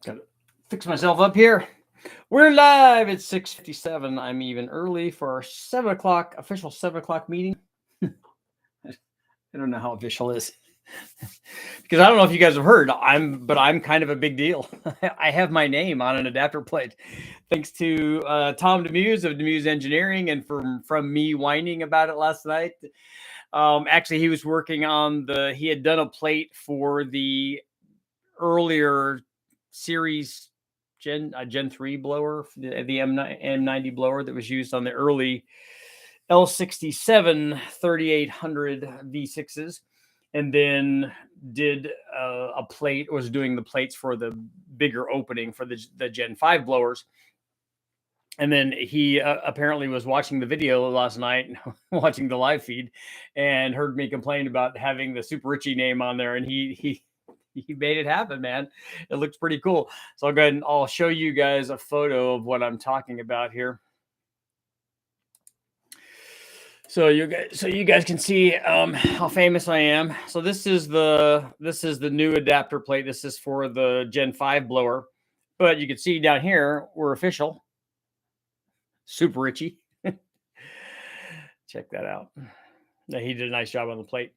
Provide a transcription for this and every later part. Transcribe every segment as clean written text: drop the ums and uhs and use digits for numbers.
Gotta fix myself up here. We're live at 6:57. I'm even early for our 7 o'clock official 7 o'clock meeting. I don't know how official is because I don't know if you guys have heard. I'm kind of a big deal. I have my name on an adapter plate, thanks to Tom DEMUSE of DEMUSE Engineering, and from me whining about it last night. Actually, he was working on he had done a plate for the earlier series Gen 3 blower, the M90 blower that was used on the early L67 3800 V6s, and then did was doing the plates for the bigger opening for the Gen 5 blowers. And then he apparently was watching the video last night, watching the live feed, and heard me complain about having the Super Richie name on there, and he made it happen, man. It looks pretty cool. So I'll go ahead and I'll show you guys a photo of what I'm talking about here. So you guys can see how famous I am. So this is the new adapter plate. This is for the Gen 5 blower. But you can see down here, we're official. Super Richie. Check that out. He did a nice job on the plate.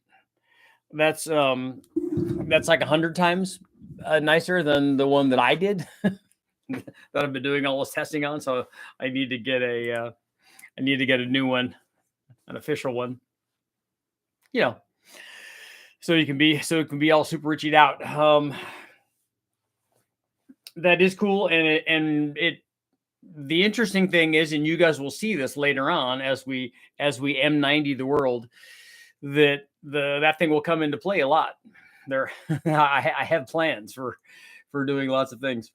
That's like 100 times nicer than the one that I did that I've been doing all this testing on. So I need to get a new one, an official one, so it can be all Super Richie'd out. That is cool. And the interesting thing is, and you guys will see this later on as we M90 the world, that that thing will come into play a lot. I have plans for doing lots of things,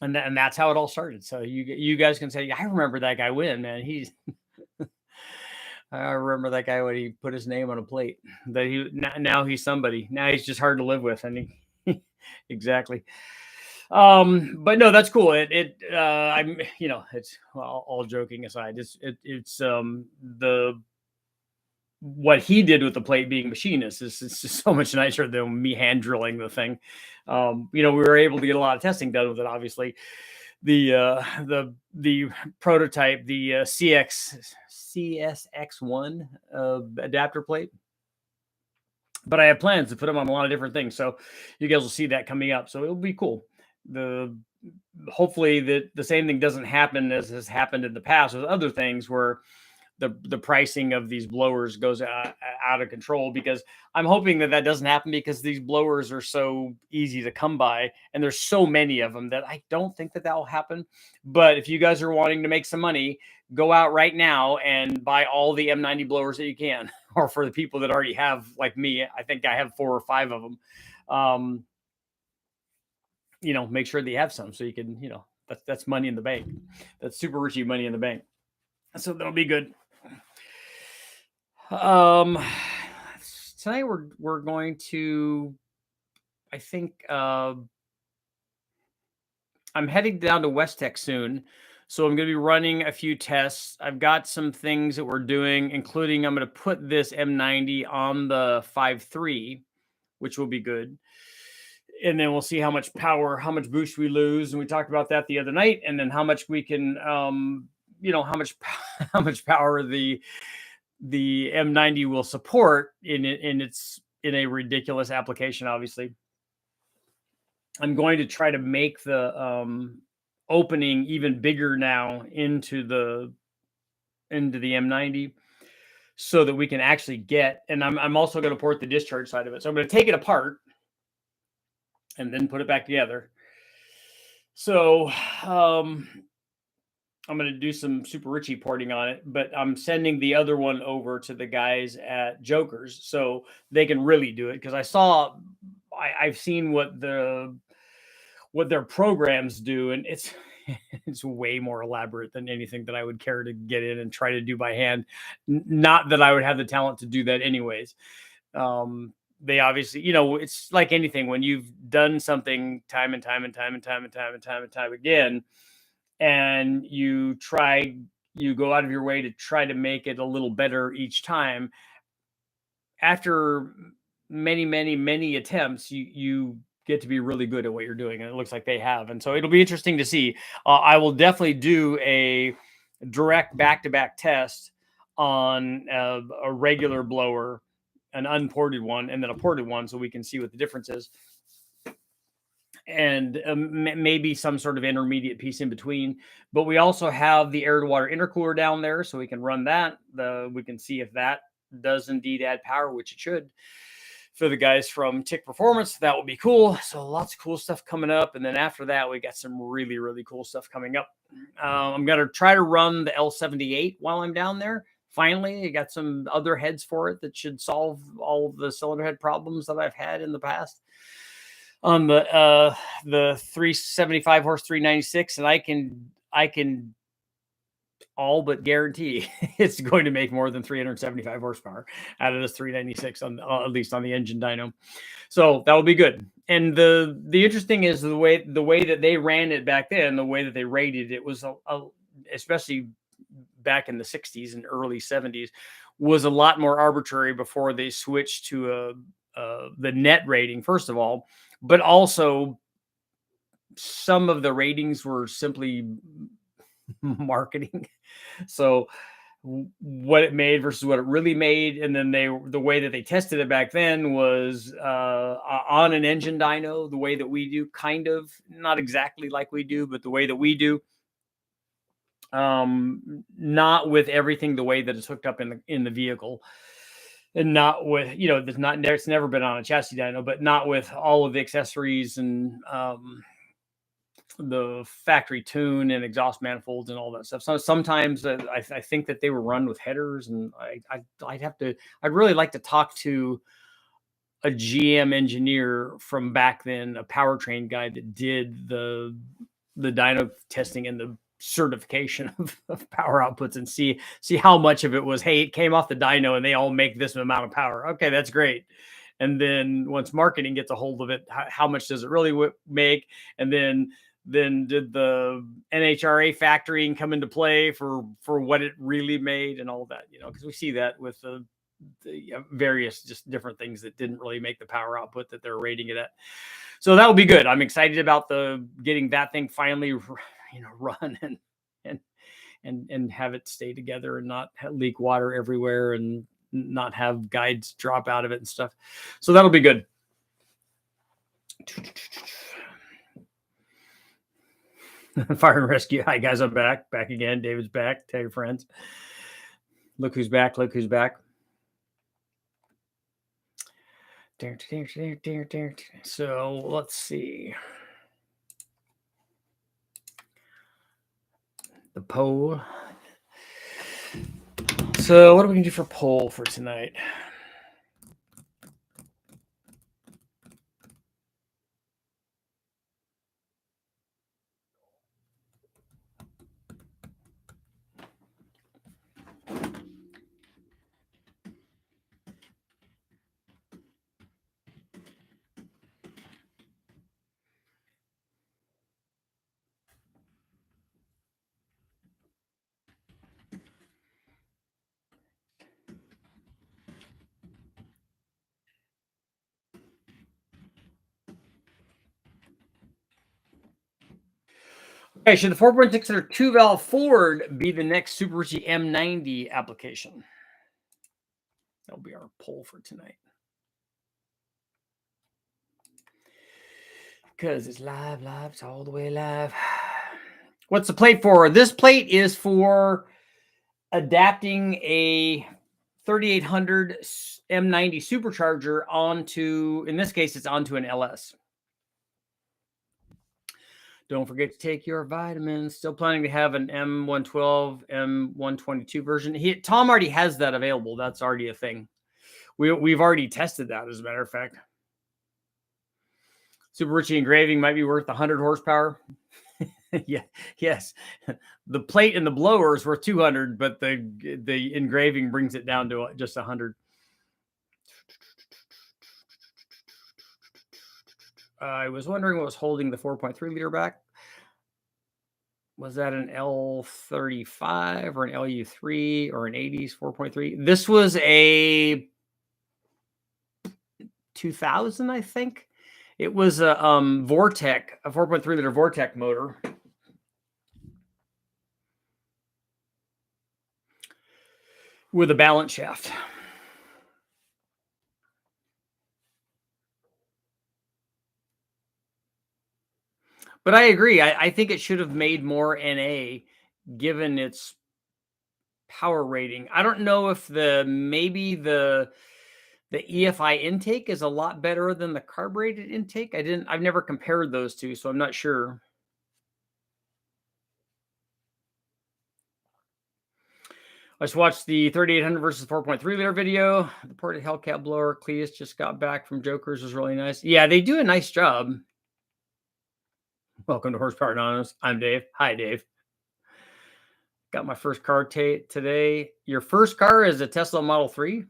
and that's how it all started. So you guys can say, I remember that guy when, man. I remember that guy when he put his name on a plate. Now he's somebody. Now he's just hard to live with, and exactly. But no, that's cool. I'm it's, well, all joking aside, it's what he did with the plate being machinist is just so much nicer than me hand drilling the thing. We were able to get a lot of testing done with it. Obviously, the prototype, the CSX1 adapter plate. But I have plans to put them on a lot of different things, so you guys will see that coming up. So it'll be cool. Hopefully the same thing doesn't happen as has happened in the past with other things, where the pricing of these blowers goes out of control, because I'm hoping that doesn't happen, because these blowers are so easy to come by and there's so many of them that I don't think that will happen. But if you guys are wanting to make some money, go out right now and buy all the M90 blowers that you can. Or for the people that already have, like me, I think I have 4 or 5 of them. Make sure that you have some, so you can, that's money in the bank. That's Super Richie money in the bank. So that'll be good. Tonight we're going to, I think, I'm heading down to West Tech soon, so I'm going to be running a few tests. I've got some things that we're doing, including I'm going to put this M90 on the 5.3, which will be good. And then we'll see how much power, how much boost we lose. And we talked about that the other night. And then how much we can, how much power the M90 will support in a ridiculous application. Obviously, I'm going to try to make the opening even bigger now into the M90, so that we can actually get. And I'm also going to port the discharge side of it. So I'm going to take it apart and then put it back together. So I'm going to do some Super Richie porting on it, but I'm sending the other one over to the guys at Jokers so they can really do it, because I've seen what their programs do, and it's way more elaborate than anything that I would care to get in and try to do by hand. Not that I would have the talent to do that anyways. They obviously, it's like anything. When you've done something time and time again, and you go out of your way to try to make it a little better each time, after many attempts, you get to be really good at what you're doing, and it looks like they have. And so it'll be interesting to see. I will definitely do a direct back-to-back test on a regular blower, an unported one, and then a ported one, so we can see what the difference is, and maybe some sort of intermediate piece in between. But we also have the air-to-water intercooler down there, so we can run that. We can see if that does indeed add power, which it should. For the guys from Tick Performance, that will be cool. So lots of cool stuff coming up. And then after that, we got some really, really cool stuff coming up. I'm going to try to run the L78 while I'm down there. Finally, I got some other heads for it that should solve all of the cylinder head problems that I've had in the past on the 375 horse 396. And I can all but guarantee it's going to make more than 375 horsepower out of this 396 on at least on the engine dyno. So that will be good. And the interesting is the way that they ran it back then, the way that they rated it was especially back in the 60s and early 70s was a lot more arbitrary before they switched to the net rating, first of all, but also some of the ratings were simply marketing. So what it made versus what it really made, and then the way that they tested it back then was on an engine dyno, the way that we do, kind of not exactly like we do, but the way that we do, not with everything the way that it's hooked up in the vehicle, and not with, it's never been on a chassis dyno, but not with all of the accessories and the factory tune and exhaust manifolds and all that stuff. So sometimes I think that they were run with headers, and I'd really like to talk to a GM engineer from back then, a powertrain guy that did the dyno testing and the certification of power outputs, and see how much of it was, hey, it came off the dyno and they all make this amount of power. Okay, that's great. And then once marketing gets a hold of it, how much does it really make? And then did the NHRA factoring come into play for what it really made and all that, because we see that with the various just different things that didn't really make the power output that they're rating it at. So that will be good. I'm excited about getting that thing finally, run and have it stay together and not leak water everywhere and not have guides drop out of it and stuff. So that'll be good. Fire and rescue. Hi guys, I'm back again. David's back. Tell your friends. Look who's back. So let's see. The poll. So what are we gonna do for poll for tonight? Okay, should the 4.6 liter 2-valve Ford be the next Super Richie M90 application? That'll be our poll for tonight. Because it's live, it's all the way live. What's the plate for? This plate is for adapting a 3800 M90 supercharger onto, in this case, it's onto an LS. Don't forget to take your vitamins. Still planning to have an M112, M122 version. Tom already has that available. That's already a thing. We've already tested that, as a matter of fact. Super Richie engraving might be worth 100 horsepower. Yeah, yes. The plate and the blower is worth 200, but the engraving brings it down to just 100. I was wondering what was holding the 4.3 liter back. Was that an L35 or an LU3 or an 80s 4.3? This was a 2000, I think. It was a Vortec, a 4.3 liter Vortec motor. With a balance shaft. But I agree. I think it should have made more NA given its power rating. I don't know if maybe the EFI intake is a lot better than the carbureted intake. I've never compared those two, so I'm not sure. I just watched the 3800 versus 4.3 liter video. The ported Hellcat blower. Cleus just got back from Jokers. Was really nice. Yeah, they do a nice job. Welcome to Horsepower Anonymous. I'm Dave. Hi, Dave. Got my first car today. Your first car is a Tesla Model 3?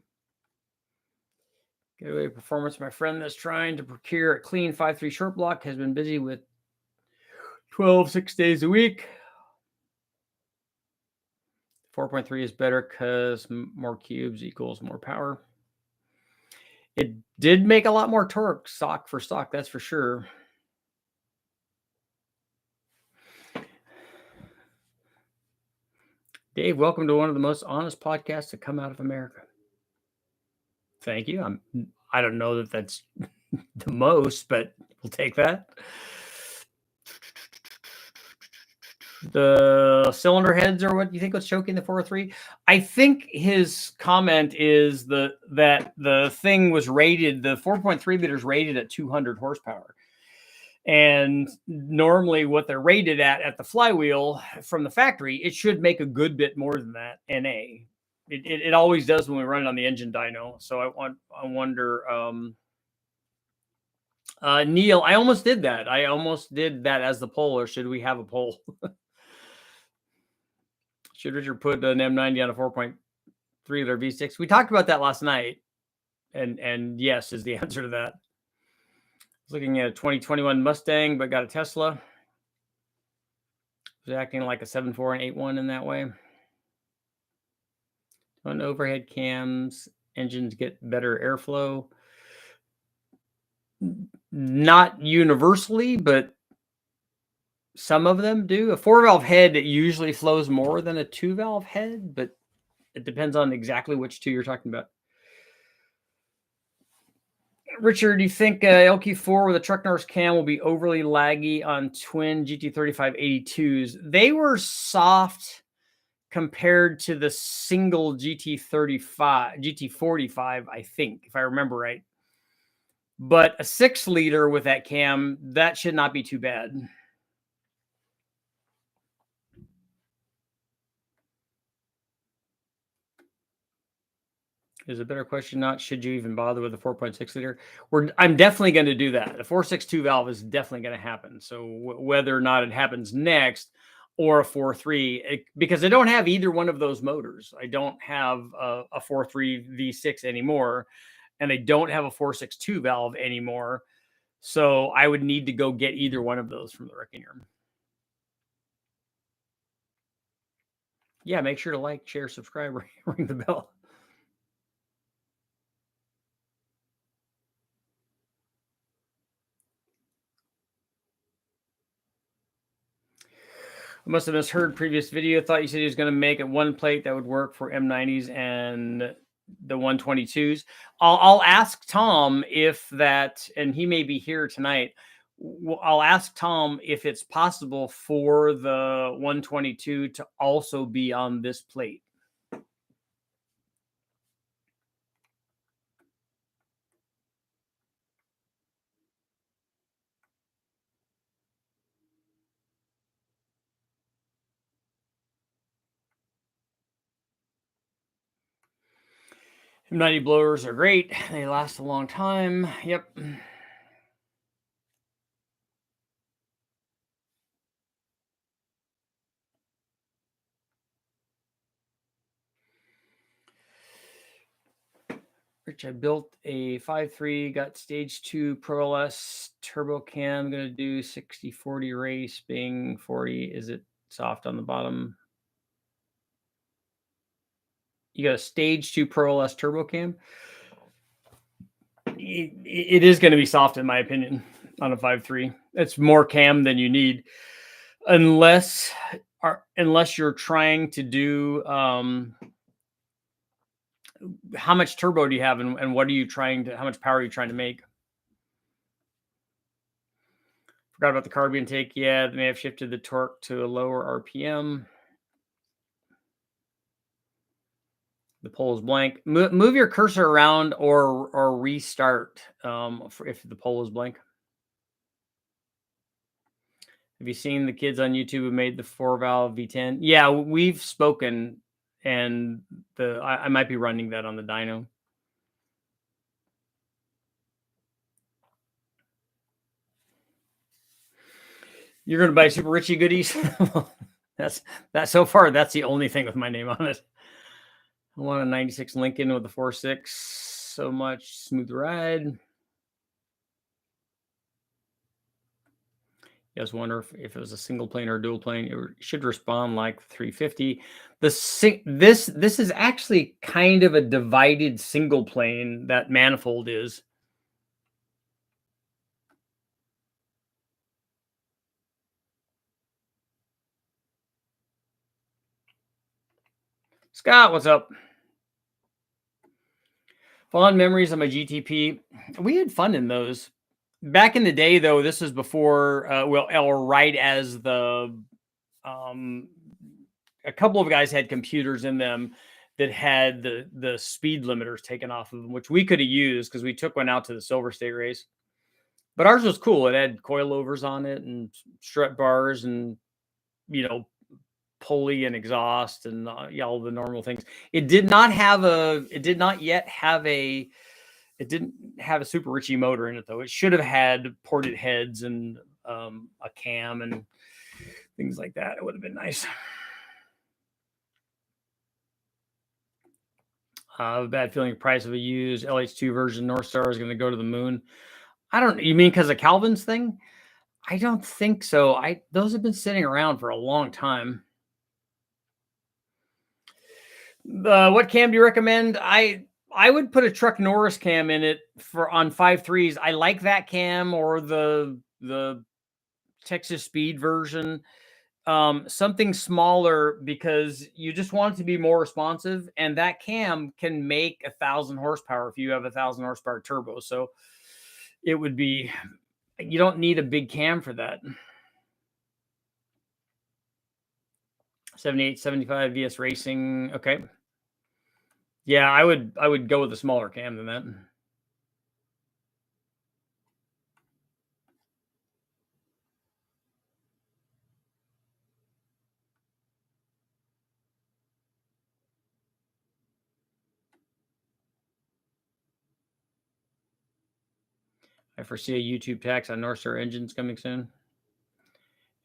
Getaway performance. My friend that's trying to procure a clean 5.3 short block has been busy with 6 days a week. 4.3 is better because more cubes equals more power. It did make a lot more torque stock for stock, that's for sure. Dave, welcome to one of the most honest podcasts to come out of America. Thank you. I don't know that that's the most, but we'll take that. The cylinder heads are what you think was choking the 403. I think his comment is that the thing was rated, the 4.3 liters rated at 200 horsepower. And normally what they're rated at the flywheel from the factory, it should make a good bit more than that NA. It always does when we run it on the engine dyno. So I wonder, Neil, I almost did that. I almost did that as the poll, or should we have a poll? Should Richard put an M90 on a 4.3 liter V6? We talked about that last night, and yes is the answer to that. I was looking at a 2021 Mustang, but got a Tesla. It was acting like a 7.4 and 8.1 in that way. On overhead cams, engines get better airflow. Not universally, but some of them do. A 4-valve head usually flows more than a 2-valve head, but it depends on exactly which two you're talking about. Richard, do you think LQ4 with a truck nose cam will be overly laggy on twin GT3582s? They were soft compared to the single GT45, I think, if I remember right. But a 6 liter with that cam, that should not be too bad. Is a better question not should you even bother with a 4.6 liter? I'm definitely going to do that. The 4.62 valve is definitely going to happen. So whether or not it happens next or a 4.3, because I don't have either one of those motors. I don't have a 4.3 V6 anymore, and I don't have a 4.62 valve anymore. So I would need to go get either one of those from the wrecking room. Yeah, make sure to like, share, subscribe, ring the bell. I must have misheard previous video. Thought you said he was going to make it one plate that would work for M90s and the 122s. I'll ask Tom if that, and he may be here tonight. I'll ask Tom if it's possible for the 122 to also be on this plate. M90 blowers are great. They last a long time. Yep. Rich, I built a 5.3, got stage 2 Pro LS turbo cam. Going to do 60-40 race, Bing 40. Is it soft on the bottom? You got a stage 2 Pro LS turbo cam. It is going to be soft in my opinion. on a 5.3. It's more cam than you need, unless you're trying to do how much turbo do you have, and what are you trying to, how much power are you trying to make? Forgot about the carb intake. Yeah, they may have shifted the torque to a lower RPM. The pole is blank. Move your cursor around or restart if the pole is blank. Have you seen the kids on YouTube who made the 4-valve V10? Yeah, we've spoken, and I might be running that on the dyno. You're going to buy Super Richie goodies? that's so far. That's the only thing with my name on it. I want a 96 Lincoln with a 4.6. So much smooth ride. You guys wonder if it was a single plane or a dual plane, it should respond like 350. This is actually kind of a divided single plane, that manifold is. Scott, what's up? Fond memories of my GTP. We had fun in those. Back in the day, though, this was before, or right as the, a couple of guys had computers in them that had the speed limiters taken off of them, which we could have used because we took one out to the Silver State race. But ours was cool. It had coilovers on it and strut bars and, pulley and exhaust and all the normal things. It did not yet have a Super Richie motor in it, though. It should have had ported heads and a cam and things like that. It would have been nice. Bad feeling price of a used LH2 version North Star is going to go to the moon. You mean because of Calvin's thing? I don't think so. Those have been sitting around for a long time. What cam do you recommend? I would put a Truck Norris cam in it on 5.3s. I like that cam, or the Texas Speed version. Something smaller, because you just want it to be more responsive, and that cam can make 1,000 horsepower if you have 1,000 horsepower turbo. So it would be, you don't need a big cam for that. 78, 75 VS Racing. Okay. Yeah, I would go with a smaller cam than that. I foresee a YouTube tax on North Star engines coming soon.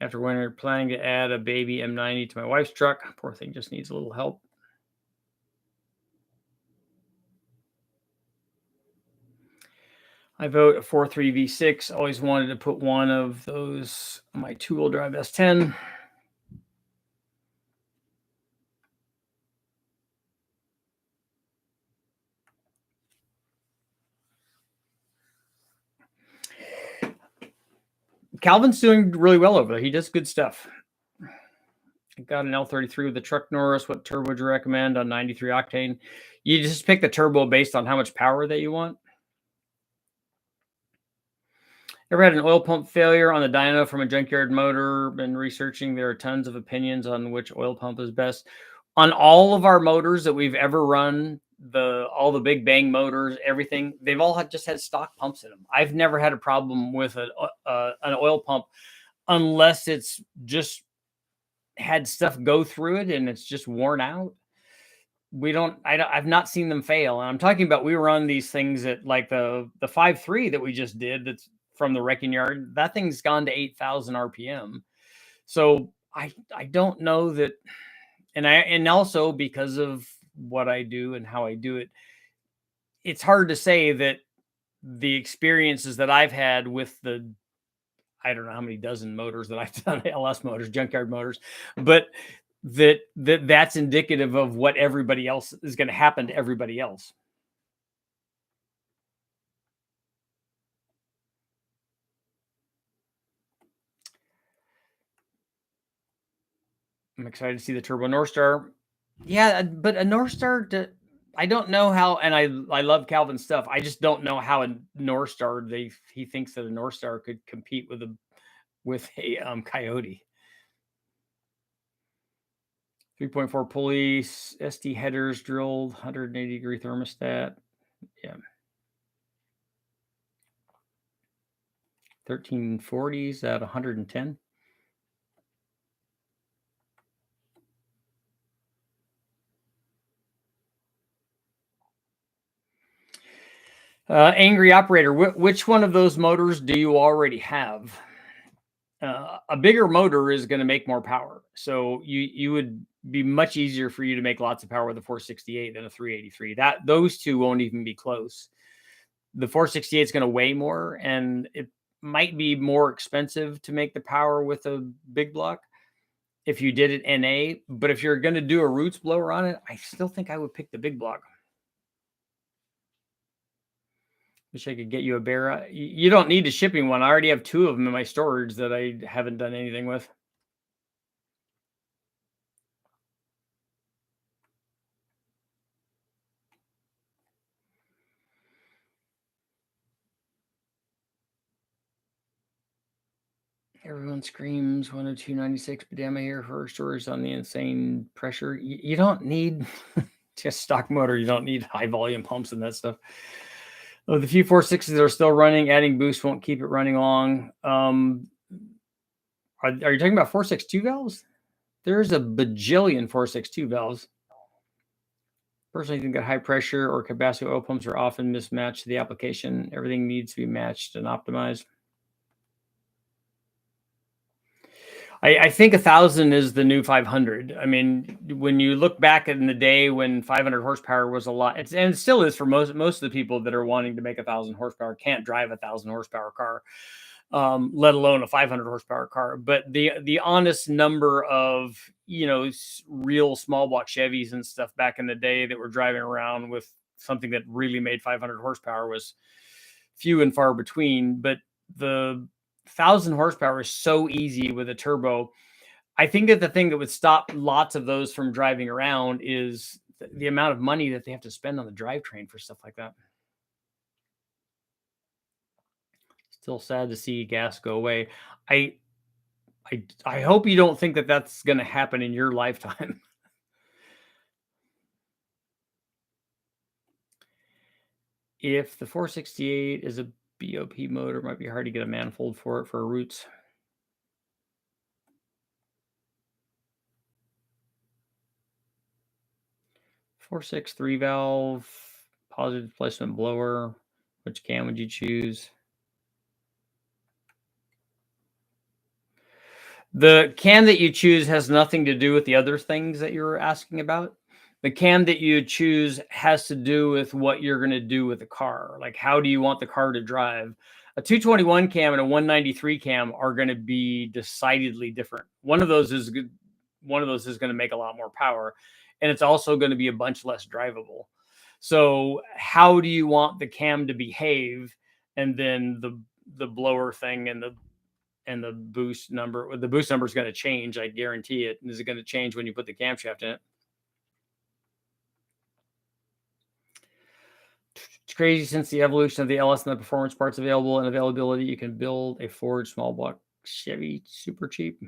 After winter, planning to add a baby M90 to my wife's truck. Poor thing just needs a little help. I vote a 4.3 V6. Always wanted to put one of those on my 2-wheel drive S10. Calvin's doing really well over there. He does good stuff. I got an L33 with the Truck Norris. What turbo would you recommend on 93 octane? You just pick the turbo based on how much power that you want. Ever had an oil pump failure on the dyno from a junkyard motor? Been researching. There are tons of opinions on which oil pump is best. On all of our motors that we've ever run, all the big bang motors, everything, they've all just had stock pumps in them. I've never had a problem with an oil pump, unless it's just had stuff go through it and it's just worn out. I've not seen them fail. And I'm talking about, we run these things at like the 5.3 that we just did, that's from the wrecking yard. That thing's gone to 8,000 RPM. So I don't know that. And also because of what I do and how I do it, it's hard to say that the experiences that I've had with I don't know how many dozen motors that I've done, LS motors, junkyard motors, but that's indicative of what everybody else is going to happen to everybody else. I'm excited to see the Turbo North Star. Yeah, but a North Star, I don't know how, and I love Calvin's stuff. I just don't know how a North Star, he thinks that a North Star could compete with a Coyote. 3.4 pulley, SD headers drilled, 180-degree thermostat. Yeah. 1340s at 110. Angry operator, which one of those motors do you already have? A bigger motor is going to make more power. So you would be much easier for you to make lots of power with a 468 than a 383. Those two won't even be close. The 468 is going to weigh more, and it might be more expensive to make the power with a big block if you did it NA. But if you're going to do a roots blower on it, I still think I would pick the big block. Wish I could get you a bear. You don't need a shipping one. I already have 2 of them in my storage that I haven't done anything with. Everyone screams 102.96 Badama here for storage on the insane pressure. You don't need just stock motor. You don't need high volume pumps and that stuff. Oh, the few 4.6s are still running. Adding boost won't keep it running long. Are you talking about 4.62 valves? There's a bajillion 4.62 valves. Personally, I think that high pressure or capacity oil pumps are often mismatched to the application. Everything needs to be matched and optimized. I think 1,000 is the new 500. I mean, when you look back in the day when 500 horsepower was a lot, and it still is for most of the people that are wanting to make 1,000 horsepower, can't drive 1,000 horsepower car, let alone a 500 horsepower car. But the honest number of real small block Chevys and stuff back in the day that were driving around with something that really made 500 horsepower was few and far between. But the 1,000 horsepower is so easy with a turbo. I think that the thing that would stop lots of those from driving around is the amount of money that they have to spend on the drivetrain for stuff like that. Still sad to see gas go away. I hope you don't think that that's going to happen in your lifetime. If the 468 is a BOP motor, it might be hard to get a manifold for it for roots. 4.6 3-valve, positive displacement blower. Which cam would you choose? The cam that you choose has nothing to do with the other things that you're asking about. The cam that you choose has to do with what you're going to do with the car. Like, how do you want the car to drive? A 221 cam and a 193 cam are going to be decidedly different. One of those is good. One of those is going to make a lot more power, and it's also going to be a bunch less drivable. So how do you want the cam to behave? And then the blower thing and the boost number is going to change. I guarantee it. Is it going to change when you put the camshaft in it? It's crazy since the evolution of the LS and the performance parts available and availability, you can build a Ford small block Chevy super cheap.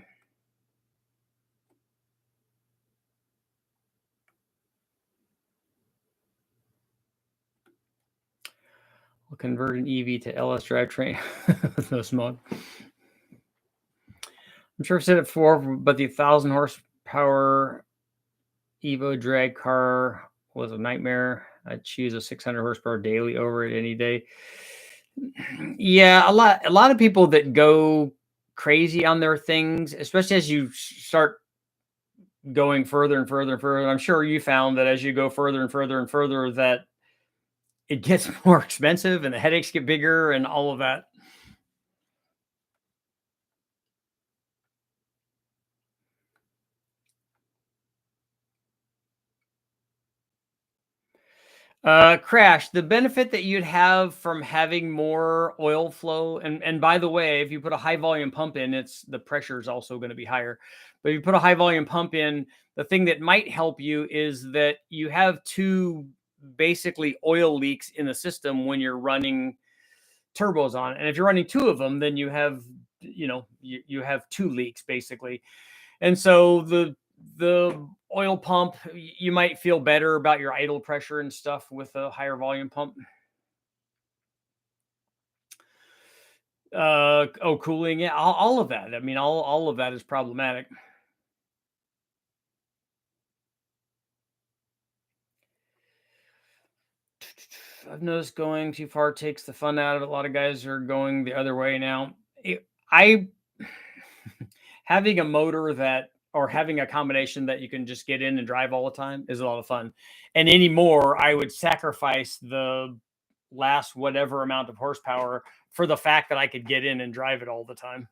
We'll convert an EV to LS drivetrain with no smog. I'm sure I've said it before, but the 1,000 horsepower Evo drag car was a nightmare. I'd choose a 600 horsepower daily over it any day. Yeah, a lot of people that go crazy on their things, especially as you start going further and further and further. I'm sure you found that as you go further and further and further, that it gets more expensive and the headaches get bigger and all of that. Crash, the benefit that you'd have from having more oil flow, and by the way, if you put a high volume pump in, the pressure is also going to be higher. But if you put a high volume pump in, the thing that might help you is that you have two basically oil leaks in the system when you're running turbos on. And if you're running two of them, then you have, you have two leaks basically. And so the oil pump, you might feel better about your idle pressure and stuff with a higher volume pump. Cooling, yeah, all of that. I mean, all of that is problematic. I've noticed going too far takes the fun out of it. A lot of guys are going the other way now. I having a motor or having a combination that you can just get in and drive all the time is a lot of fun. And anymore, I would sacrifice the last whatever amount of horsepower for the fact that I could get in and drive it all the time.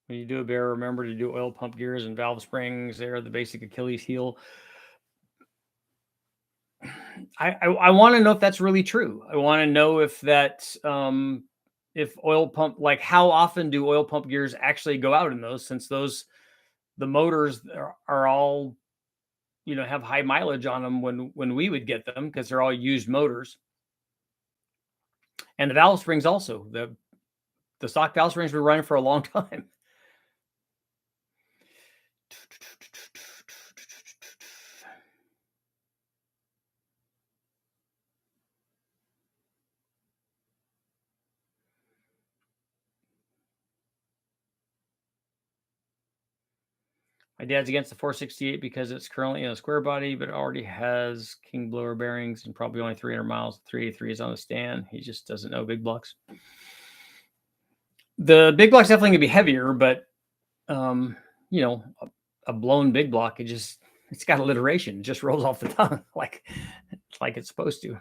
When you do a bear, remember to do oil pump gears and valve springs. They're the basic Achilles heel. I want to know if that's really true. I want to know if if oil pump, like how often do oil pump gears actually go out in those, since the motors are all, have high mileage on them when we would get them, because they're all used motors. And the valve springs also, the stock valve springs were running for a long time. My dad's against the 468 because it's currently in a square body, but it already has king blower bearings and probably only 300 miles. 383 is on the stand. He just doesn't know big blocks. The big block's definitely gonna be heavier, but a blown big block, it's got alliteration. It just rolls off the tongue like it's supposed to.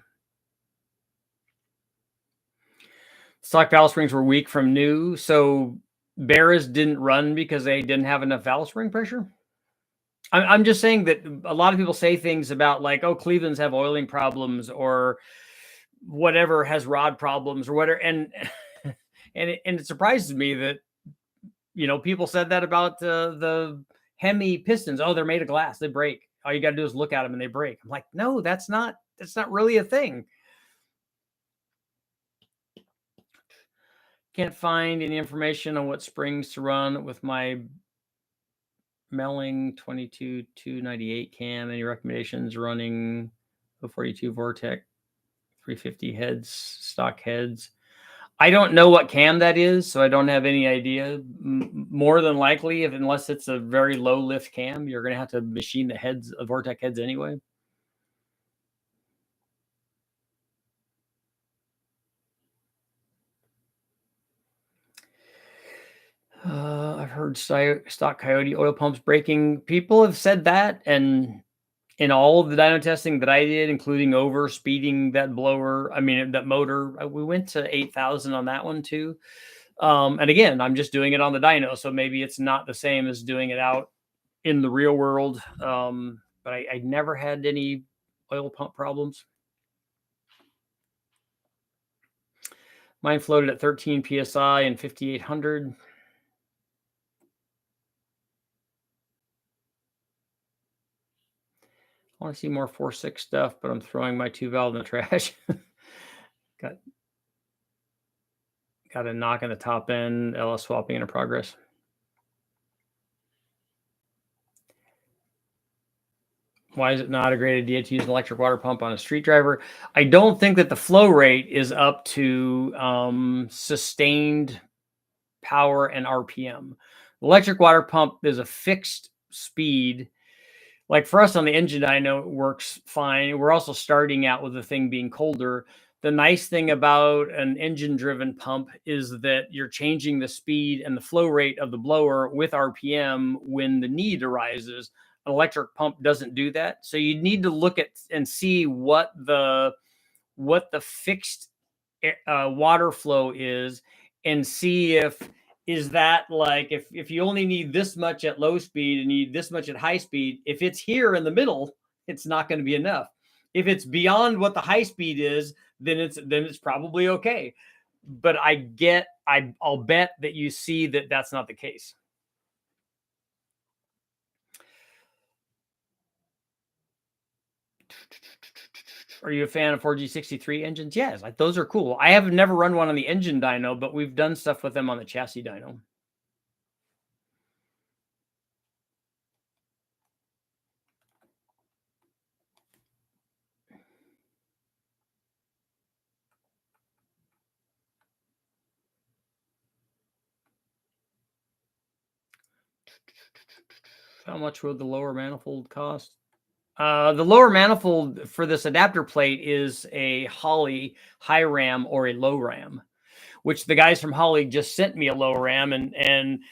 Stock valve springs were weak from new, so Barras didn't run because they didn't have enough valve spring pressure. I'm just saying that a lot of people say things about like, oh, Cleveland's have oiling problems or whatever has rod problems or whatever, and it surprises me that people said that about the Hemi pistons. Oh, they're made of glass, they break. All you got to do is look at them and they break. I'm like, no, that's not really a thing. Can't find any information on what springs to run with my Melling 22-298 cam. Any recommendations running 042 Vortec 350 heads, stock heads? I don't know what cam that is, so I don't have any idea. More than likely, unless it's a very low lift cam, you're going to have to machine the heads of Vortec heads anyway. I've heard stock Coyote oil pumps breaking. People have said that, and in all of the dyno testing that I did, including over speeding that blower, that motor, we went to 8,000 on that one too. And again, I'm just doing it on the dyno, so maybe it's not the same as doing it out in the real world. But I never had any oil pump problems. Mine floated at 13 PSI and 5,800. I want to see more 4.6 stuff, but I'm throwing my 2 valve in the trash. Got a knock in the top end, LS swapping into progress. Why is it not a great idea to use an electric water pump on a street driver? I don't think that the flow rate is up to sustained power and RPM. Electric water pump is a fixed speed. Like for us on the engine, I know it works fine. We're also starting out with the thing being colder. The nice thing about an engine-driven pump is that you're changing the speed and the flow rate of the blower with RPM when the need arises. An electric pump doesn't do that. So you need to look at and see what the fixed water flow is, and see if is that like if you only need this much at low speed and you need this much at high speed, if it's here in the middle, it's not going to be enough. If it's beyond what the high speed is, then it's probably okay. But I'll bet that you see that that's not the case. Are you a fan of 4G63 engines? Yes, like those are cool. I have never run one on the engine dyno, but we've done stuff with them on the chassis dyno. How much would the lower manifold cost? The lower manifold for this adapter plate is a Holley high ram or a low ram, which the guys from Holley just sent me a low ram, and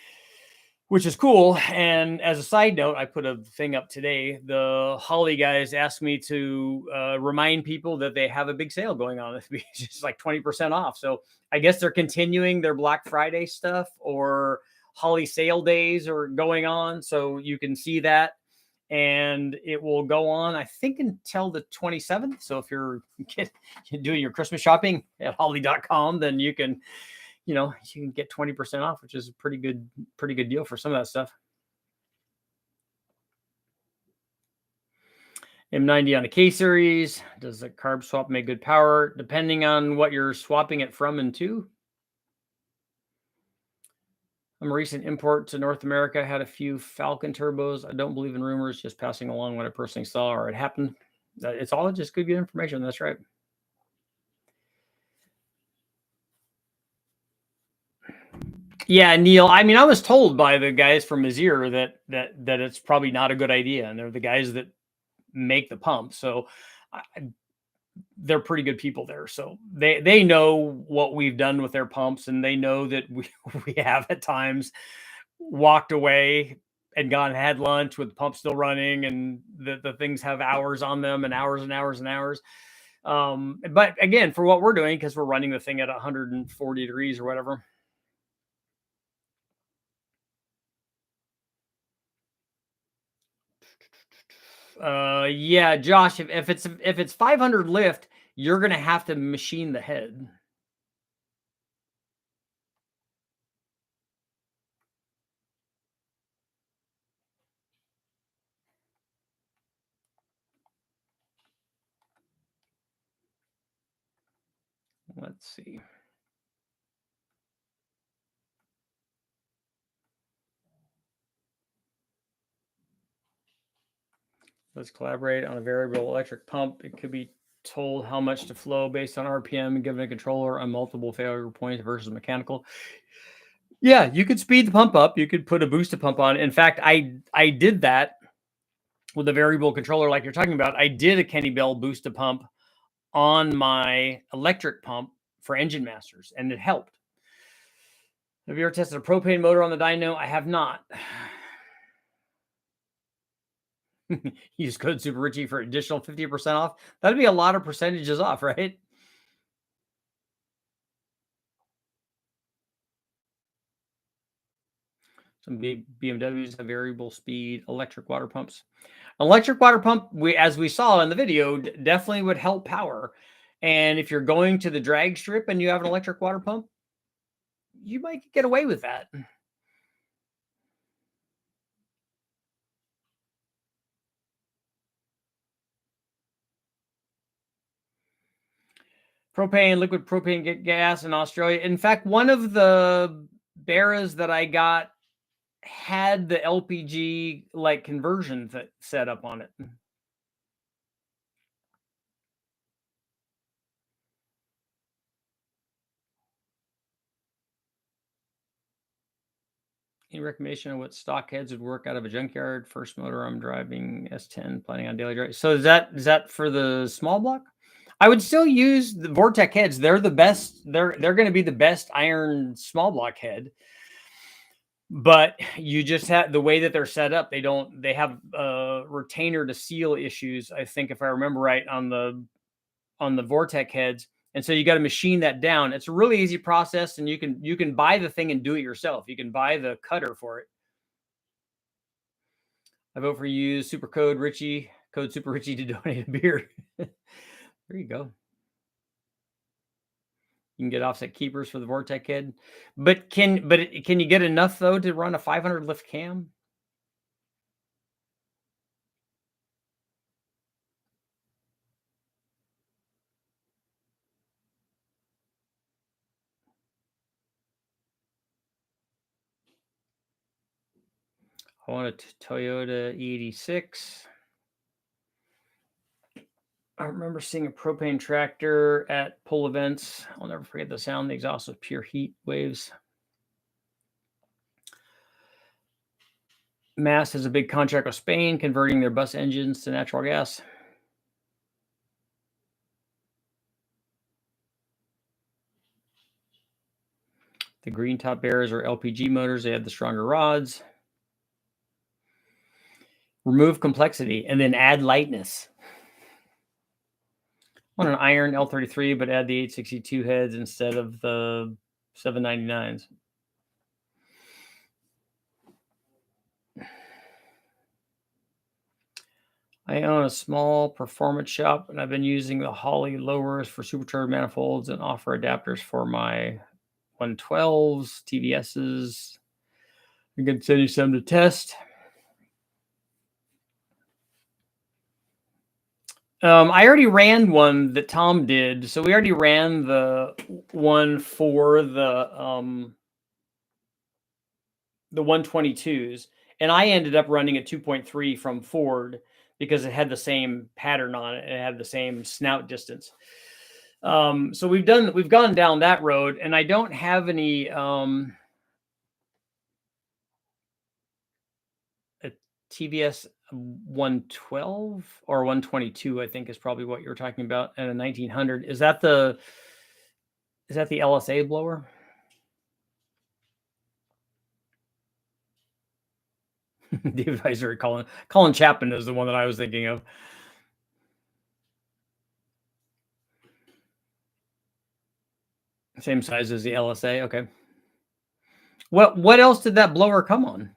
which is cool. And as a side note, I put a thing up today. The Holley guys asked me to remind people that they have a big sale going on. It's just like 20% off. So I guess they're continuing their Black Friday stuff, or Holley sale days are going on. So you can see that. And it will go on, I think, until the 27th. So if you're doing your Christmas shopping at Holley.com, then you can get 20% off, which is a pretty good deal for some of that stuff. M90 on a K series. Does the carb swap make good power? Depending on what you're swapping it from and to. I'm a recent import to North America. I had a few Falcon turbos. I don't believe in rumors, just passing along what I personally saw or it happened. It's all just good information. That's right. Yeah, Neil. I mean, I was told by the guys from Mazir that it's probably not a good idea, and they're the guys that make the pump, so they're pretty good people there. So they know what we've done with their pumps, and they know that we have at times walked away and gone and had lunch with the pump still running, and the things have hours on them and hours and hours and hours. But again, for what we're doing, because we're running the thing at 140 degrees or whatever. Yeah, Josh, if it's 500 lift, you're gonna have to machine the head. Let's see. Let's collaborate on a variable electric pump. It could be told how much to flow based on RPM and given a controller on multiple failure points versus mechanical. Yeah, you could speed the pump up. You could put a booster pump on. In fact, I did that with a variable controller like you're talking about. I did a Kenny Bell booster pump on my electric pump for Engine Masters, and it helped. Have you ever tested a propane motor on the dyno? I have not. Use code Super Richie for additional 50% off. That'd be a lot of percentages off, right? Some BMWs have variable speed electric water pumps. Electric water pump, as we saw in the video, definitely would help power. And if you're going to the drag strip and you have an electric water pump, you might get away with that. Propane, liquid propane gas in Australia. In fact, one of the Barras that I got had the LPG like conversion set up on it. Any recommendation on what stock heads would work out of a junkyard? First motor I'm driving S10, planning on daily drive. So is that for the small block? I would still use the Vortec heads. They're the best. They're going to be the best iron small block head. But you just have the way that they're set up. They have retainer to seal issues. I think if I remember right on the Vortec heads, And so you got to machine that down. It's a really easy process, and you can buy the thing and do it yourself. You can buy the cutter for it. I vote for you. Super code Richie, code Super Richie to donate a beer. There you go. You can get offset keepers for the Vortec head, but can you get enough though to run a 500 lift cam? I want a Toyota E86. I remember seeing a propane tractor at pull events. I'll never forget the sound. The exhaust was pure heat waves. Mass has a big contract with Spain, converting their bus engines to natural gas. The green top bearers are LPG motors. They have the stronger rods. Remove complexity and then add lightness. On an iron L33, but add the 862 heads instead of the 799s. I own a small performance shop, and I've been using the Holley lowers for supercharged manifolds and offer adapters for my 112s, TVSs. I'm going to send you some to test. I already ran one that Tom did. So we already ran the one for the 122s. And I ended up running a 2.3 from Ford because it had the same pattern on it and it had the same snout distance. So we've gone down that road, and I don't have any a TVS 112 or 122, I think is probably what you're talking about, and a 1900. Is that the LSA blower? The advisory Colin Chapman is the one that I was thinking of. Same size as the LSA. Okay. What else did that blower come on?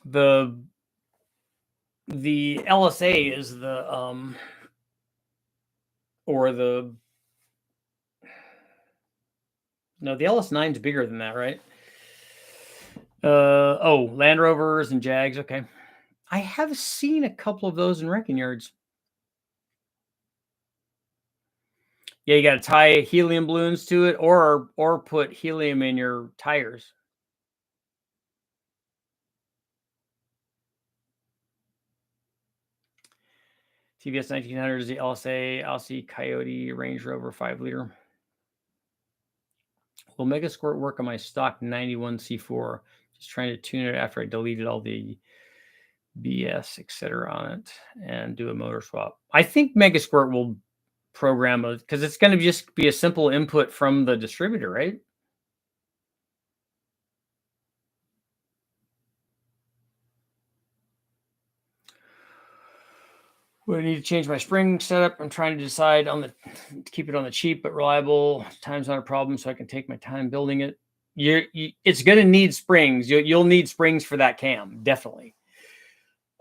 The LSA is the or the no, the LS9 is bigger than that, right? Oh, Land Rovers and Jags. Okay. I have seen a couple of those in wrecking yards. Yeah, you got to tie helium balloons to it, or put helium in your tires. TVS 1900 is the LSA, Aussie Coyote Range Rover 5-liter. Will Mega Squirt work on my stock 91 C4? Just trying to tune it after I deleted all the BS, etc. on it and do a motor swap. I think Mega Squirt will program it because it's going to just be a simple input from the distributor, right? Well, I need to change my spring setup. I'm trying to decide to keep it on the cheap but reliable. Time's not a problem, so I can take my time building it. It's going to need springs. You'll need springs for that cam, definitely.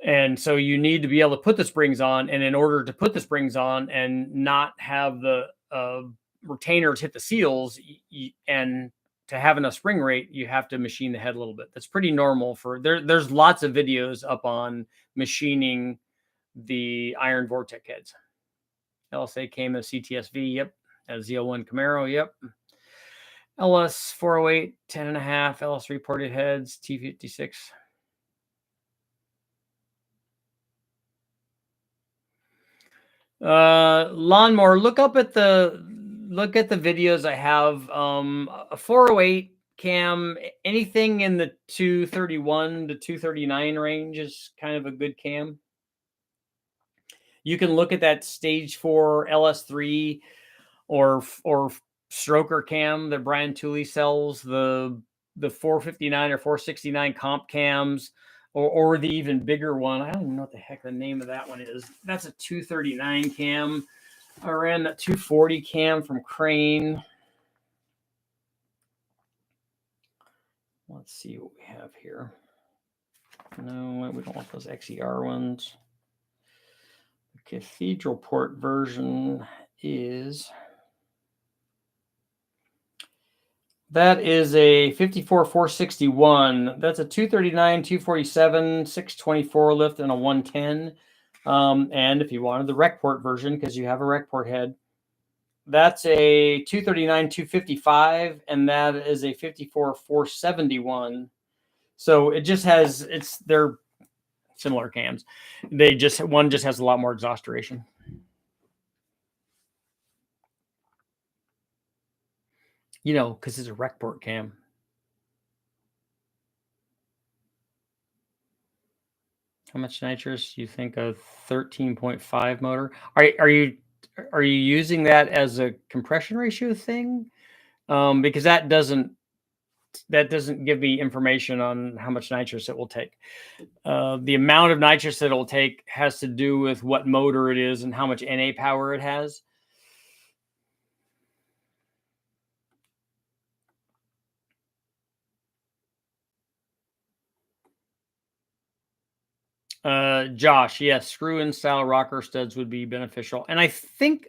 And so you need to be able to put the springs on. And in order to put the springs on and not have the retainers hit the seals and to have enough spring rate, you have to machine the head a little bit. That's pretty normal there's lots of videos up on machining the iron Vortec heads. LSA came as CTSV. Yep. As Z01 Camaro. Yep. LS 408, 10.5, LS reported heads, T56. Lawnmower, look at the videos I have. A 408 cam, anything in the 231 to 239 range is kind of a good cam. You can look at that stage 4 LS3 or stroker cam that Brian Tooley sells, the 459 or 469 comp cams, or the even bigger one. I don't even know what the heck the name of that one is. That's a 239 cam. I ran that 240 cam from Crane. Let's see what we have here. No, we don't want those XER ones. The Cathedral port version is... That is a 54-461. That's a 239, 247, 624 lift, and a 110. And if you wanted the rec port version, because you have a rec port head, that's a 239, 255, and that is a 54-471. So it just has, they're similar cams. One just has a lot more exhaust duration. You know, because it's a rec port cam. How much nitrous you think a 13.5 motor? Are you using that as a compression ratio thing? Because that doesn't give me information on how much nitrous it will take. The amount of nitrous that it will take has to do with what motor it is and how much NA power it has. Josh, yes, screw-in style rocker studs would be beneficial. And I think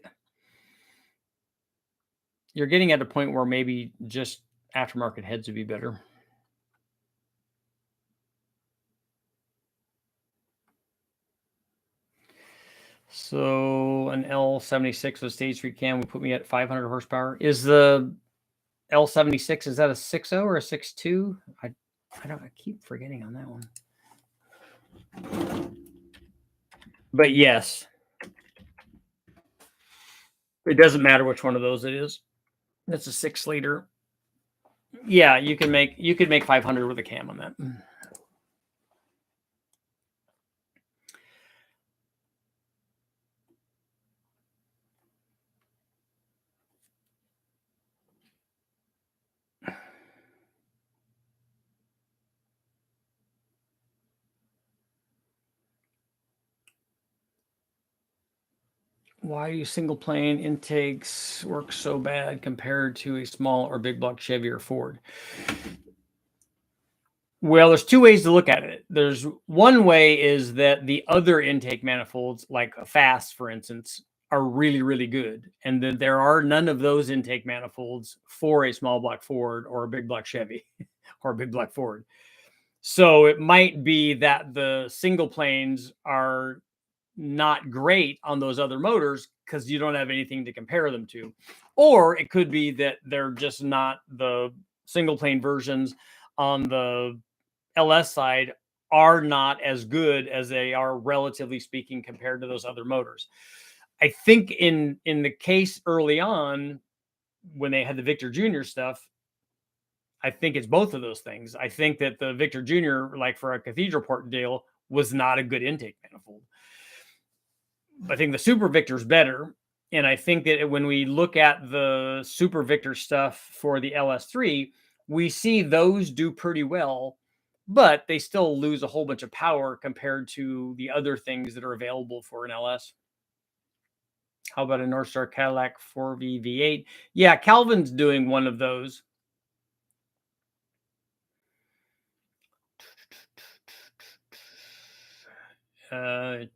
you're getting at a point where maybe just aftermarket heads would be better. So an L76 with stage 3 cam would put me at 500 horsepower. Is the L76, is that a 6.0 or a 6.2? I keep forgetting on that one. But yes, it doesn't matter which one of those it is. That's a 6-liter. Yeah, you could make 500 with a cam on that. Why do single plane intakes work so bad compared to a small or big block Chevy or Ford? Well, there's two ways to look at it. There's one way is that the other intake manifolds, like a Fast, for instance, are really, really good. And then there are none of those intake manifolds for a small block Ford or a big block Chevy or a big block Ford. So it might be that the single planes are not great on those other motors because you don't have anything to compare them to. Or it could be that they're just not, the single plane versions on the LS side are not as good as they are, relatively speaking, compared to those other motors. I think in the case early on, when they had the Victor Jr. stuff, I think it's both of those things. I think that the Victor Jr., like for a Cathedral port deal, was not a good intake manifold. I think the Super Victor's better. And I think that when we look at the Super Victor stuff for the LS3, we see those do pretty well, but they still lose a whole bunch of power compared to the other things that are available for an LS. How about a North Star Cadillac 4V V8? Yeah, Calvin's doing one of those. I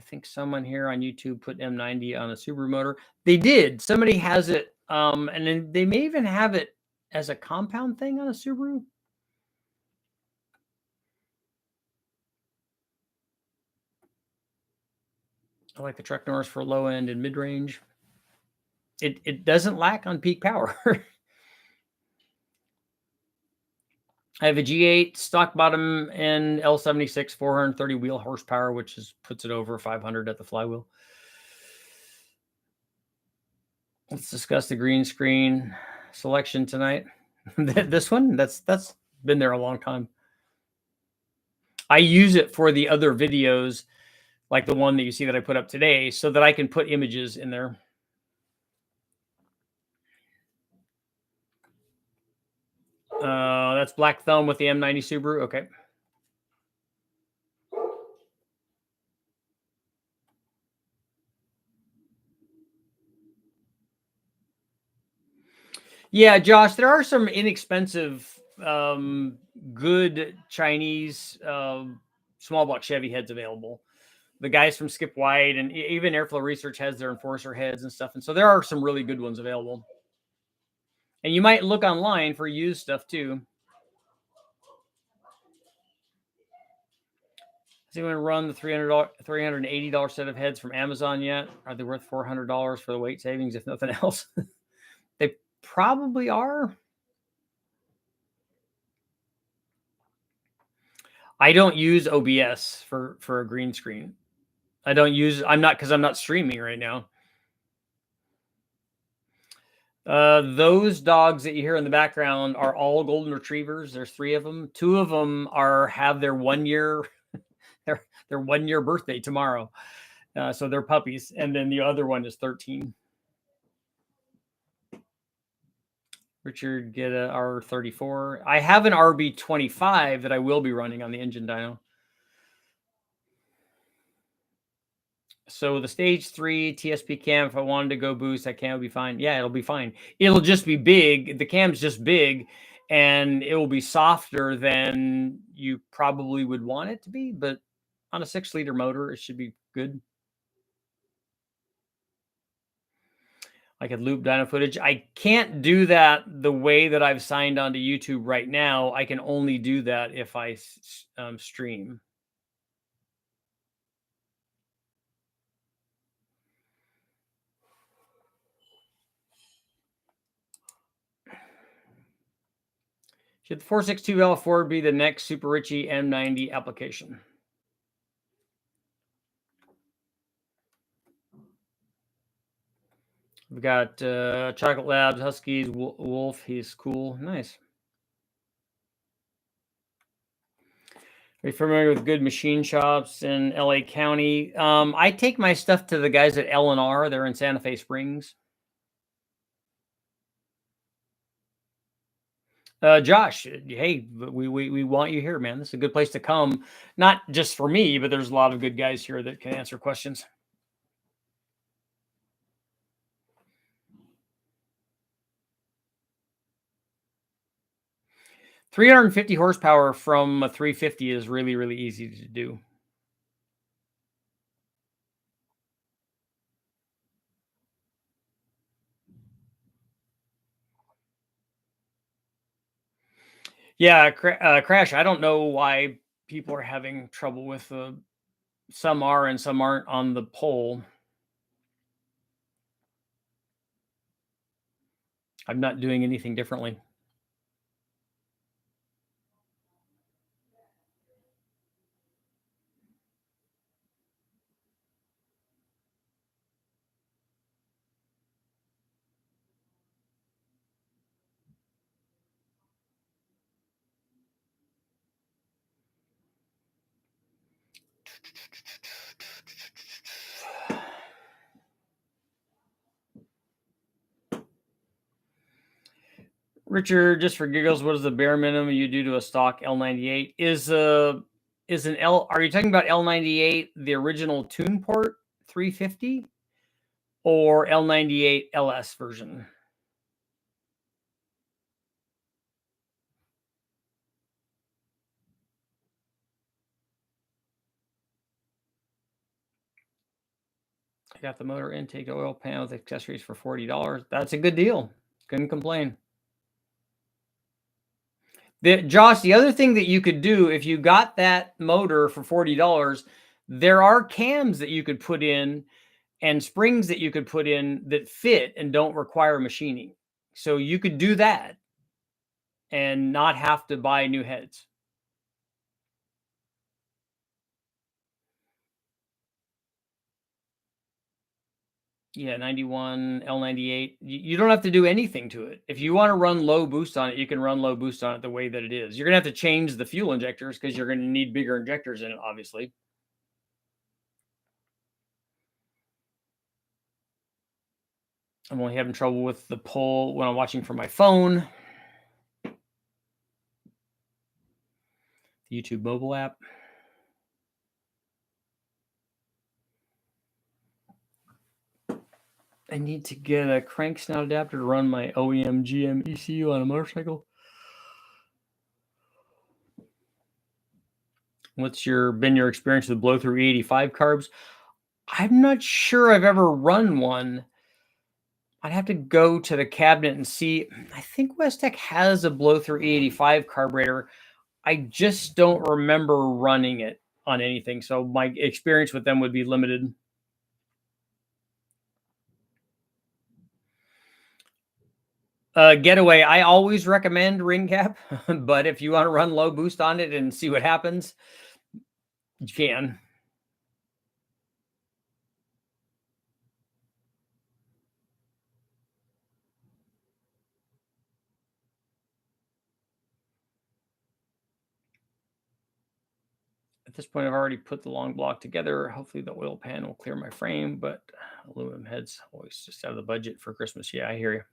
think someone here on YouTube put M90 on a Subaru motor. They did. Somebody has it, and then they may even have it as a compound thing on a Subaru. I like the Trek Norris for low end and mid range. It doesn't lack on peak power. I have a G8 stock bottom end L76 430 wheel horsepower, which puts it over 500 at the flywheel. Let's discuss the green screen selection tonight. This one, that's been there a long time. I use it for the other videos, like the one that you see that I put up today, so that I can put images in there. That's Black Thumb with the M90 Subaru. Okay. Yeah, Josh, there are some inexpensive, good Chinese small block Chevy heads available. The guys from Skip White and even Airflow Research has their Enforcer heads and stuff. And so there are some really good ones available. And you might look online for used stuff too. Has anyone run the $380 set of heads from Amazon yet? Are they worth $400 for the weight savings, if nothing else? They probably are. I don't use OBS for a green screen. I'm not, because I'm not streaming right now. Those dogs that you hear in the background are all golden retrievers. There's 3 of them. 2 of them have their 1 year their 1 year birthday tomorrow. So they're puppies, and then the other one is 13. Richard, get a R34. I have an RB25 that I will be running on the engine dyno. So the stage 3 TSP cam, if I wanted to go boost, that cam will be fine. Yeah, it'll be fine. It'll just be big. The cam's just big, and it will be softer than you probably would want it to be. But on a 6-liter motor, it should be good. I could loop dyno footage. I can't do that the way that I've signed onto YouTube right now. I can only do that if I stream. Should the 462 L4 be the next Super Richie M90 application? We've got Chocolate Labs, Huskies, Wolf. He's cool. Nice. Are you familiar with good machine shops in LA County? I take my stuff to the guys at L&R. They're in Santa Fe Springs. Josh, hey, we want you here, man. This is a good place to come. Not just for me, but there's a lot of good guys here that can answer questions. $350 horsepower from a 350 is really, really easy to do. Yeah, Crash, I don't know why people are having trouble with some are and some aren't on the poll. I'm not doing anything differently. Richard, just for giggles, what is the bare minimum you do to a stock L98? Are you talking about L98, the original tune port 350, or L98 LS version? I got the motor intake oil pan with accessories for $40. That's a good deal. Couldn't complain. Josh, the other thing that you could do if you got that motor for $40, there are cams that you could put in and springs that you could put in that fit and don't require machining. So you could do that and not have to buy new heads. Yeah, 91, L98. You don't have to do anything to it. If you want to run low boost on it, you can run low boost on it the way that it is. You're going to have to change the fuel injectors because you're going to need bigger injectors in it, obviously. I'm only having trouble with the poll when I'm watching from my phone. The YouTube mobile app. I need to get a crank snout adapter to run my OEM GM ECU on a motorcycle. What's been your experience with blow through E85 carbs? I'm not sure I've ever run one. I'd have to go to the cabinet and see. I think Westech has a blow through E85 carburetor. I just don't remember running it on anything. So my experience with them would be limited. Getaway, I always recommend ring cap, but if you want to run low boost on it and see what happens, you can. At this point, I've already put the long block together. Hopefully the oil pan will clear my frame, but aluminum heads always just out of the budget for Christmas. Yeah, I hear you.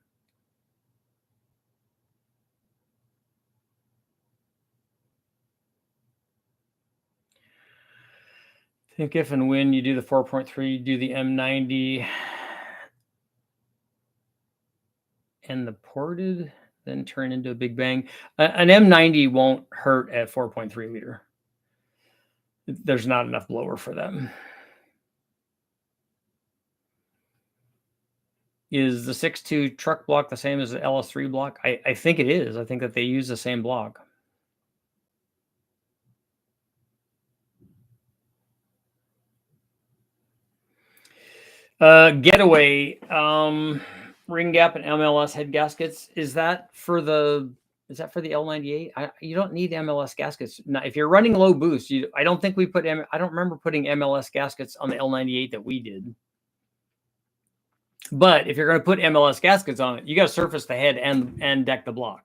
Think if and when you do the 4.3, do the M90 and the ported, then turn into a big bang. An M90 won't hurt at 4.3 liter. There's not enough blower for them. Is the 6.2 truck block the same as the LS3 block? I think it is. I think that they use the same block. Getaway, ring gap and MLS head gaskets. Is that for the L98? You don't need MLS gaskets. Now, if you're running low boost, I don't think we put I don't remember putting MLS gaskets on the L98 that we did. But if you're going to put MLS gaskets on it, you got to surface the head and deck the block,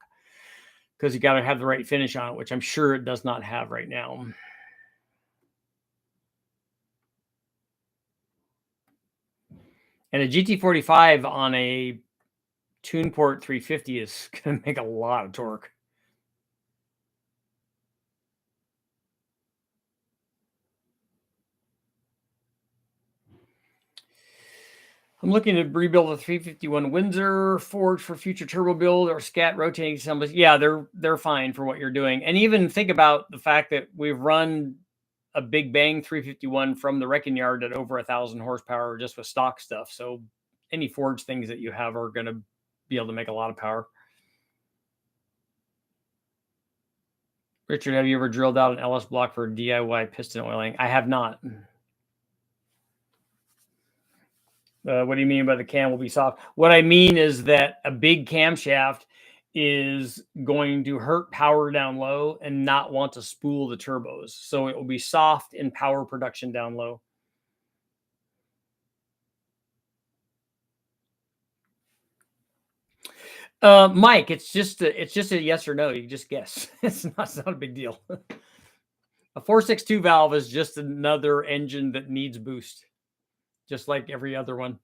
because you got to have the right finish on it, which I'm sure it does not have right now. And a GT45 on a TunePort 350 is going to make a lot of torque. I'm looking to rebuild a 351 Windsor forged for future turbo build or scat rotating assemblies. Yeah, they're fine for what you're doing. And even think about the fact that we've run a big bang 351 from the wrecking yard at over 1,000 horsepower just with stock stuff. So any forged things that you have are going to be able to make a lot of power. Richard, have you ever drilled out an LS block for DIY piston oiling? I have not. What do you mean by the cam will be soft? What I mean is that a big camshaft is going to hurt power down low and not want to spool the turbos. So it will be soft in power production down low. Mike, it's just a yes or no. You just guess. It's not a big deal. A 462 valve is just another engine that needs boost, just like every other one.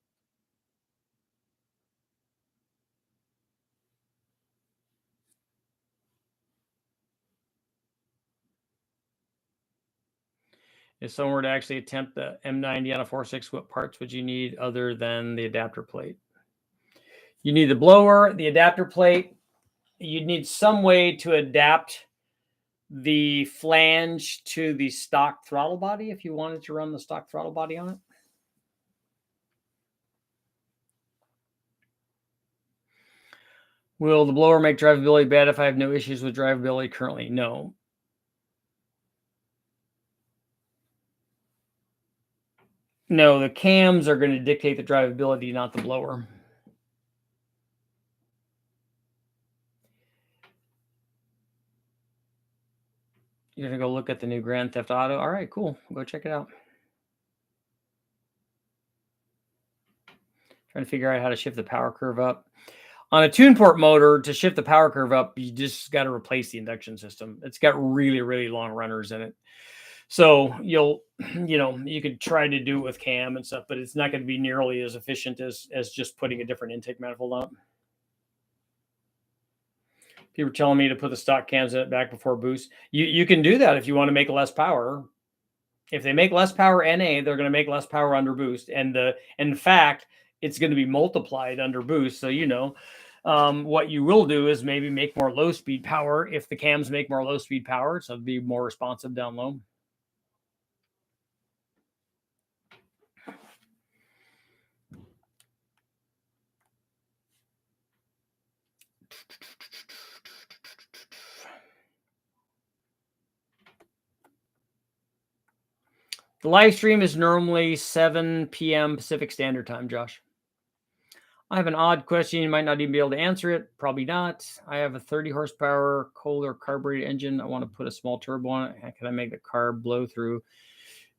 If someone were to actually attempt the M90 on a 4.6, what parts would you need other than the adapter plate? You need the blower, the adapter plate. You'd need some way to adapt the flange to the stock throttle body if you wanted to run the stock throttle body on it. Will the blower make drivability bad if I have no issues with drivability currently? No. No, the cams are going to dictate the drivability, not the blower. You're going to go look at the new Grand Theft Auto? All right, cool. Go check it out. Trying to figure out how to shift the power curve up. On a TunePort motor, to shift the power curve up, you just got to replace the induction system. It's got really, really long runners in it. So you could try to do it with cam and stuff, but it's not going to be nearly as efficient as just putting a different intake manifold on. People were telling me to put the stock cams in it back before boost. You can do that if you want to make less power. If they make less power NA, they're going to make less power under boost. And in fact, it's going to be multiplied under boost. So, you know, what you will do is maybe make more low speed power if the cams make more low speed power. So it'll be more responsive down low. The live stream is normally 7 p.m. Pacific Standard Time, Josh. I have an odd question. You might not even be able to answer it. Probably not. I have a 30 horsepower Kohler carbureted engine. I want to put a small turbo on it. How can I make the carb blow through?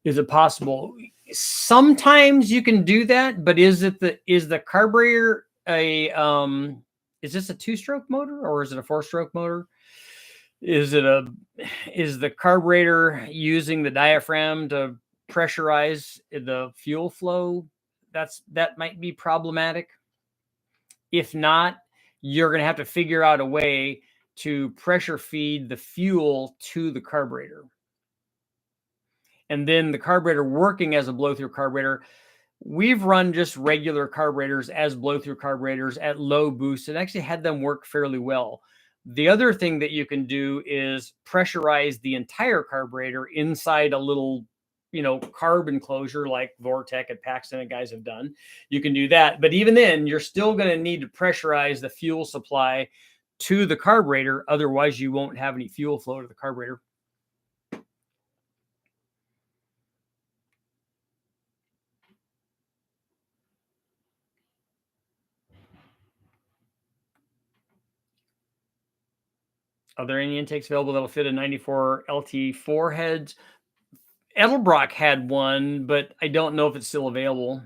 Is it possible? Sometimes you can do that, but is the carburetor a is this a 2-stroke motor or is it a 4-stroke motor? Is the carburetor using the diaphragm to pressurize the fuel flow? That might be problematic. If not, you're going to have to figure out a way to pressure feed the fuel to the carburetor. And then the carburetor working as a blow-through carburetor. We've run just regular carburetors as blow-through carburetors at low boost and actually had them work fairly well. The other thing that you can do is pressurize the entire carburetor inside a little, you know, carb enclosure like Vortec and Paxton and guys have done. You can do that. But even then, you're still going to need to pressurize the fuel supply to the carburetor. Otherwise, you won't have any fuel flow to the carburetor. Are there any intakes available that'll fit a 94 LT4 heads? Edelbrock had one, but I don't know if it's still available.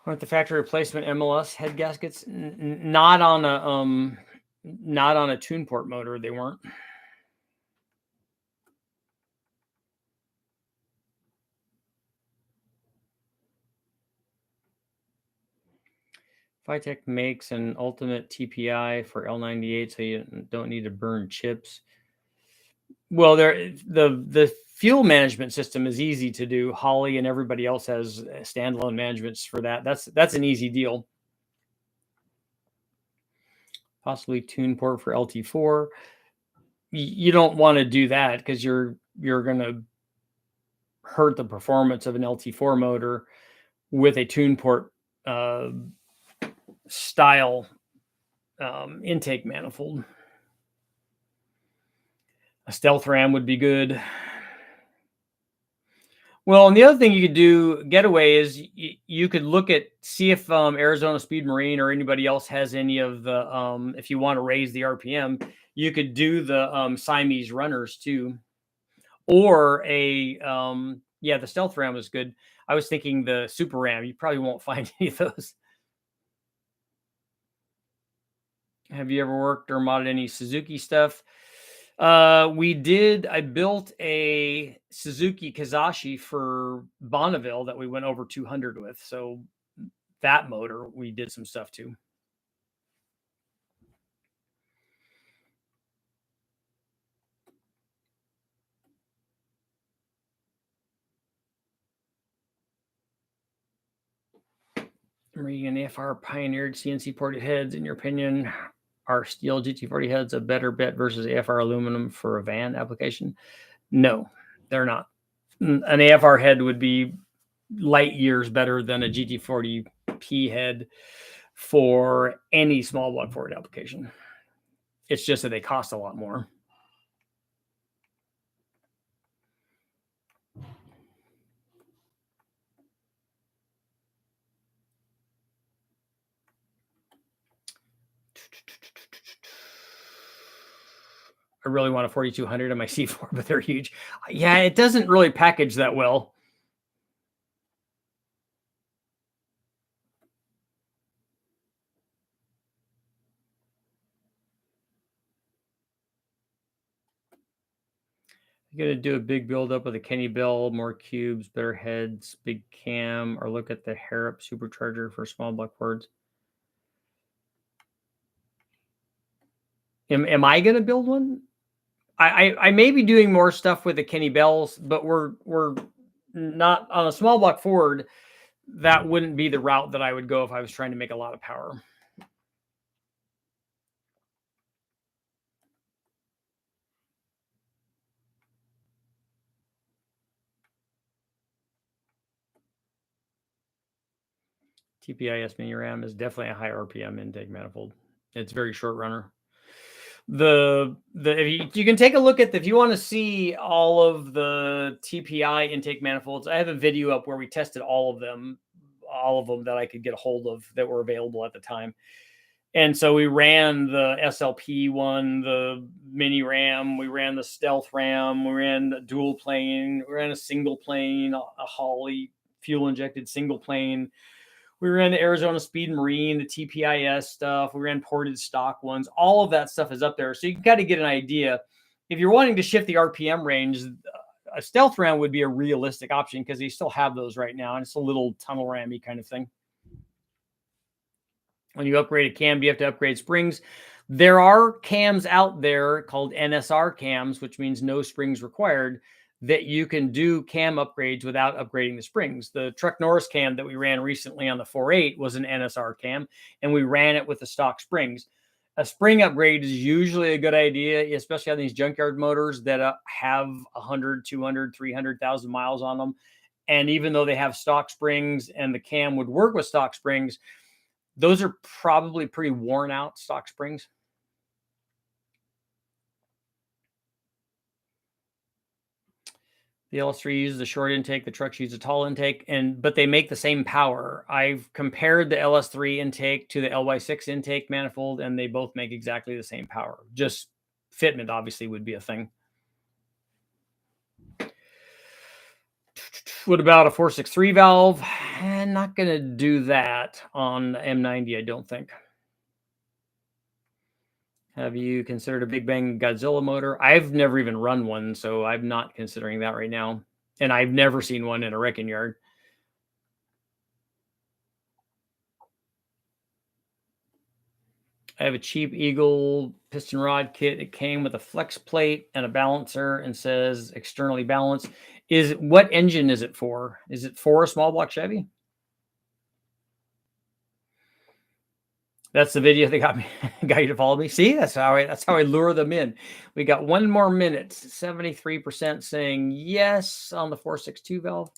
Aren't the factory replacement MLS head gaskets? Not on a tune port motor. They weren't. Phytech makes an ultimate TPI for L98, so you don't need to burn chips. Well, the fuel management system is easy to do. Holly and everybody else has standalone managements for that. That's an easy deal. Possibly tune port for LT4. You don't want to do that because you're going to hurt the performance of an LT4 motor with a tune port style intake manifold. A stealth ram would be good. Well, and the other thing you could do, Getaway, is you could see if Arizona Speed Marine or anybody else has any of the, if you want to raise the RPM, you could do the Siamese runners too. Or the stealth ram was good. I was thinking the super ram. You probably won't find any of those. Have you ever worked or modded any Suzuki stuff? We did. I built a Suzuki Kazashi for Bonneville that we went over 200 with. So that motor, we did some stuff too. Regan AFR pioneered CNC ported heads. In your opinion, are steel GT40 heads a better bet versus AFR aluminum for a van application? No, they're not. An AFR head would be light years better than a GT40P head for any small block forward application. It's just that they cost a lot more. I really want a 4200 on my C4, but they're huge. Yeah, it doesn't really package that well. You're going to do a big build up with a Kenny Bell, more cubes, better heads, big cam, or look at the Harrop supercharger for small block forwards. Am I going to build one? I may be doing more stuff with the Kenny Bells, but we're not on a small block Ford. That wouldn't be the route that I would go if I was trying to make a lot of power. TPIS mini RAM is definitely a high RPM intake manifold. It's very short runner. If you can take a look at if you want to see all of the TPI intake manifolds, I have a video up where we tested all of them that I could get a hold of that were available at the time. And so we ran the SLP one, the mini RAM, we ran the stealth RAM, we ran the dual plane, we ran a single plane, a Holly fuel injected single plane. We ran the Arizona Speed Marine, the TPIS stuff. We ran ported stock ones. All of that stuff is up there. So you got to get an idea. If you're wanting to shift the RPM range, a stealth ram would be a realistic option because you still have those right now. And it's a little tunnel rammy kind of thing. When you upgrade a cam, do you have to upgrade springs? There are cams out there called NSR cams, which means no springs required, that you can do cam upgrades without upgrading the springs. The Truck Norris cam that we ran recently on the 4.8 was an NSR cam, and we ran it with the stock springs. A spring upgrade is usually a good idea, especially on these junkyard motors that have 100, 200, 300,000 miles on them. And even though they have stock springs and the cam would work with stock springs, those are probably pretty worn out stock springs. The LS3 uses a short intake, the trucks use a tall intake, but they make the same power. I've compared the LS3 intake to the LY6 intake manifold, and they both make exactly the same power. Just fitment obviously would be a thing. What about a 463 valve? I'm not going to do that on M90, I don't think. Have you considered a Big Bang Godzilla motor? I've never even run one, so I'm not considering that right now. And I've never seen one in a wrecking yard. I have a cheap Eagle piston rod kit. It came with a flex plate and a balancer and says externally balanced. What engine is it for? Is it for a small block Chevy? That's the video that got you to follow me. See, that's how I lure them in. We got one more minute. 73% saying yes on the 462 valve.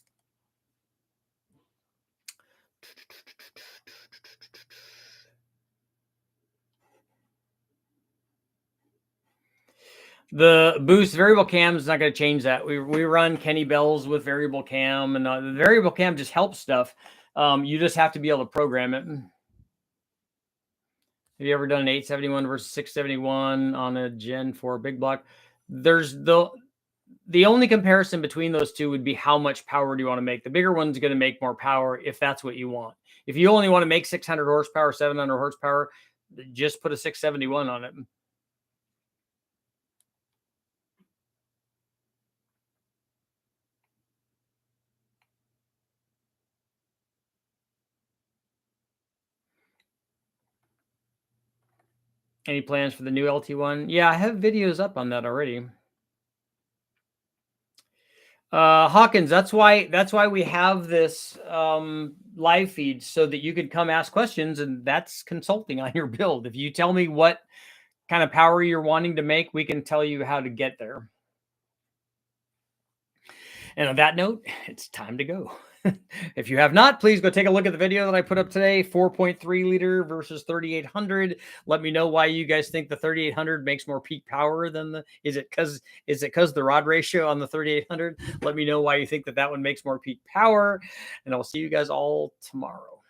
The boost variable cam is not going to change that. We run Kenny Bells with variable cam, and the variable cam just helps stuff. You just have to be able to program it. Have you ever done an 871 versus 671 on a Gen 4 big block? There's the only comparison between those two would be how much power do you want to make. The bigger one's going to make more power if that's what you want. If you only want to make 600 horsepower, 700 horsepower, just put a 671 on it. Any plans for the new LT1? Yeah, I have videos up on that already. Hawkins, that's why we have this live feed so that you could come ask questions, and that's consulting on your build. If you tell me what kind of power you're wanting to make, we can tell you how to get there. And on that note, it's time to go. If you have not, please go take a look at the video that I put up today, 4.3 liter versus 3,800. Let me know why you guys think the 3,800 makes more peak power than is it because the rod ratio on the 3,800? Let me know why you think that one makes more peak power, and I'll see you guys all tomorrow.